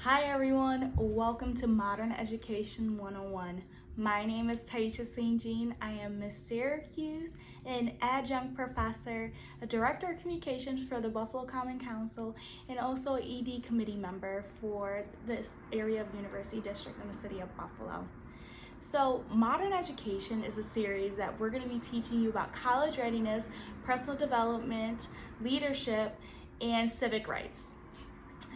Hi everyone, welcome to Modern Education 101. My name is Taisha St. Jean. I am Miss Syracuse, an adjunct professor, a director of communications for the Buffalo Common Council, and also an ED committee member for this area of University District in the city of Buffalo. So, Modern Education is a series that we're going to be teaching you about college readiness, personal development, leadership, and civic rights.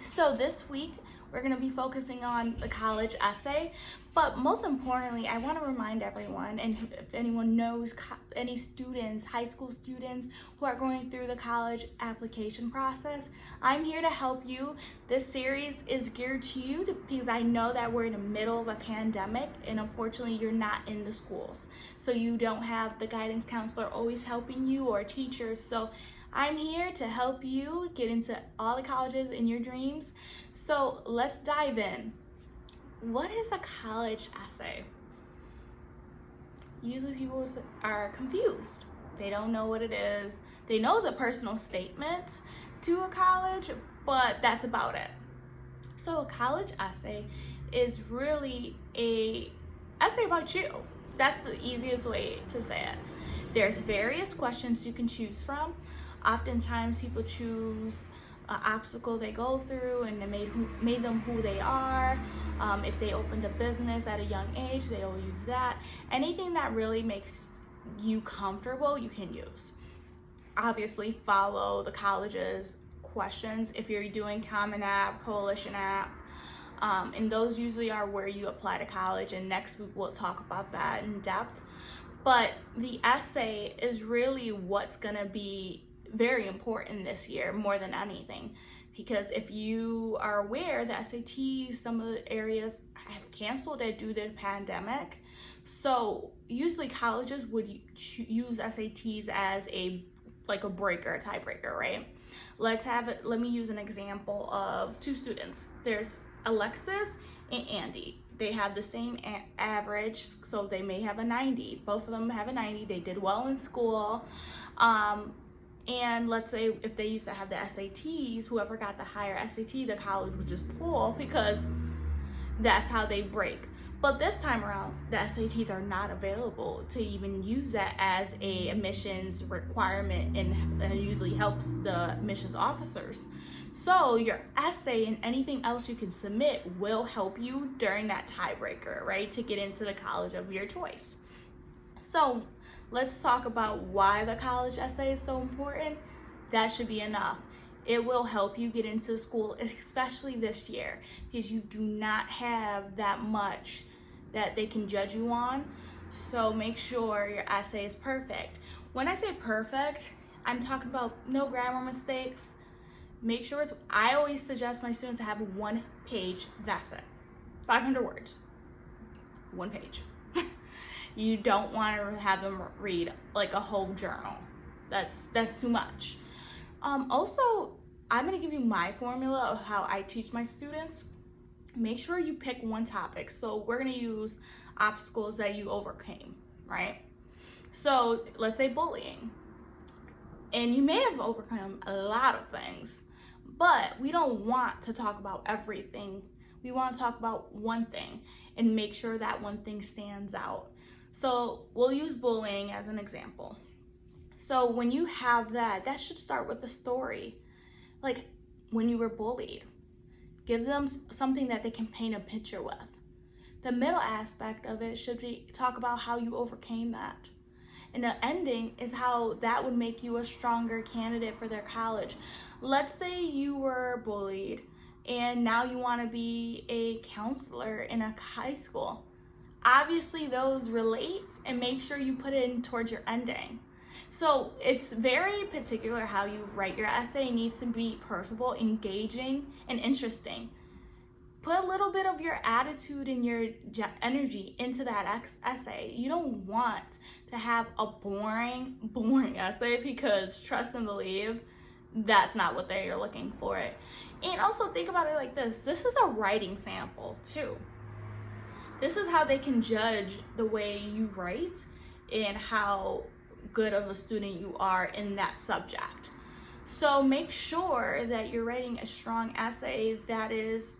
So this week, we're going to be focusing on the college essay, but most importantly, I want to remind everyone, and if anyone knows any students, high school students who are going through the college application process, I'm here to help you. This series is geared to you because I know that we're in the middle of a pandemic and unfortunately you're not in the schools. So you don't have the guidance counselor always helping you or teachers. So I'm here to help you get into all the colleges in your dreams. So let's dive in. What is a college essay? Usually people are confused. They don't know what it is. They know it's a personal statement to a college, but that's about it. So a college essay is really a essay about you. That's the easiest way to say it. There's various questions you can choose from. Oftentimes people choose an obstacle they go through and that made them who they are. If they opened a business at a young age, they'll use that. Anything that really makes you comfortable, you can use. Obviously, follow the college's questions if you're doing Common App, Coalition App. And those usually are where you apply to college, and next week we'll talk about that in depth. But the essay is really what's gonna be very important this year more than anything, because if you are aware, the SATs, some of the areas have canceled it due to the pandemic. So usually colleges would use SATs as a breaker, tiebreaker, right? Let me use an example of two students. There's Alexis and Andy. They have the same average, so they may have a 90. Both of them have a 90. They did well in school. And let's say if they used to have the SATs, whoever got the higher SAT, the college would just pull because that's how they break. But this time around, the SATs are not available to even use that as a admissions requirement, and it usually helps the admissions officers. So your essay and anything else you can submit will help you during that tiebreaker, right, to get into the college of your choice. So let's talk about why the college essay is so important. That should be enough. It will help you get into school, especially this year, because you do not have that much that they can judge you on. So make sure your essay is perfect. When I say perfect, I'm talking about no grammar mistakes. Make sure I always suggest my students to have 1 page, that's it. 500 words, 1 page. You don't want to have them read like a whole journal. That's too much. Also, I'm going to give you my formula of how I teach my students. Make sure you pick one topic. So we're going to use obstacles that you overcame, right? So let's say bullying. And you may have overcome a lot of things, but we don't want to talk about everything. We want to talk about one thing and make sure that one thing stands out. So we'll use bullying as an example. So when you have that should start with the story. Like when you were bullied, give them something that they can paint a picture with. The middle aspect of it should be talk about how you overcame that. And the ending is how that would make you a stronger candidate for their college. Let's say you were bullied and now you want to be a counselor in a high school. Obviously those relate, and make sure you put it in towards your ending. So it's very particular how you write your essay. It needs to be personable, engaging, and interesting. Put a little bit of your attitude and your energy into that essay. You don't want to have a boring essay, because trust and believe, that's not what they're looking for. And also think about it like this. This is a writing sample too. This is how they can judge the way you write and how good of a student you are in that subject. So make sure that you're writing a strong essay that is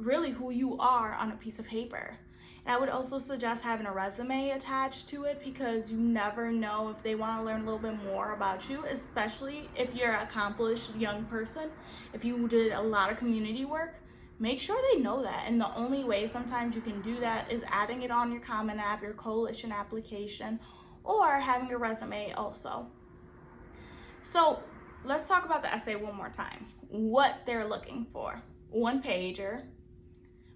really who you are on a piece of paper. And I would also suggest having a resume attached to it, because you never know if they want to learn a little bit more about you, especially if you're an accomplished young person. If you did a lot of community work, make sure they know that. And the only way sometimes you can do that is adding it on your Common App, your coalition application, or having a resume also. So let's talk about the essay one more time. What they're looking for. 1-pager,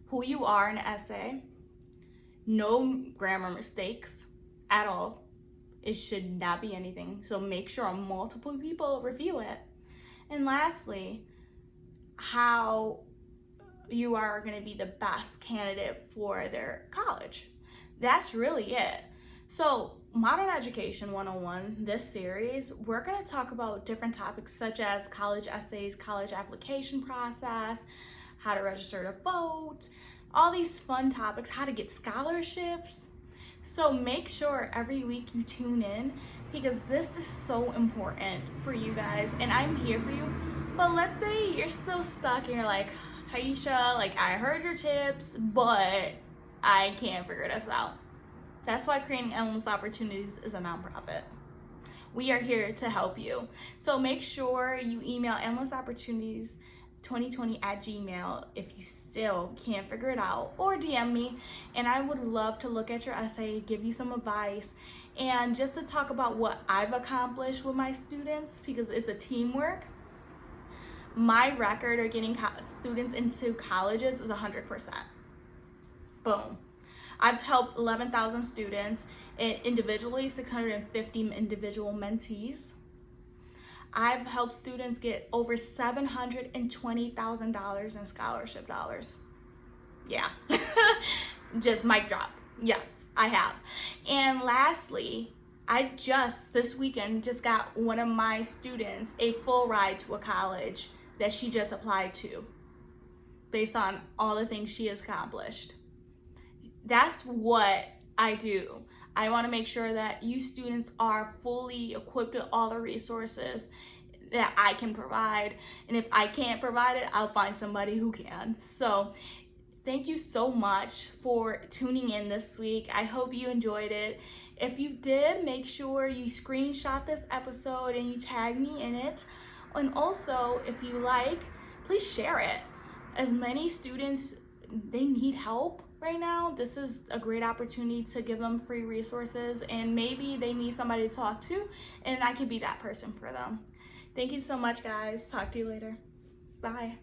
who you are in the essay, no grammar mistakes at all. It should not be anything. So make sure multiple people review it. And lastly, how you are going to be the best candidate for their college. That's really it. So Modern Education 101, this series, we're going to talk about different topics such as college essays, college application process, how to register to vote, all these fun topics, how to get scholarships. So make sure every week you tune in, because this is so important for you guys, and I'm here for you. But let's say you're still stuck and you're like, Taisha, like, I heard your tips, but I can't figure this out. That's why Creating Endless Opportunities is a nonprofit. We are here to help you. So make sure you email endlessopportunities2020@gmail if you still can't figure it out, or DM me, and I would love to look at your essay, give you some advice, and just to talk about what I've accomplished with my students, because it's a teamwork. My record of getting students into colleges is 100%. Boom. I've helped 11,000 students, individually 650 individual mentees. I've helped students get over $720,000 in scholarship dollars. Yeah, just mic drop. Yes, I have. And lastly, I this weekend just got one of my students a full ride to a college that she just applied to based on all the things she has accomplished. That's what I do. I want to make sure that you students are fully equipped with all the resources that I can provide. And if I can't provide it, I'll find somebody who can. So thank you so much for tuning in this week. I hope you enjoyed it. If you did, make sure you screenshot this episode and you tag me in it. And also, if you like, please share it. As many students, they need help right now. This is a great opportunity to give them free resources, and maybe they need somebody to talk to, and I could be that person for them. Thank you so much, guys. Talk to you later. Bye.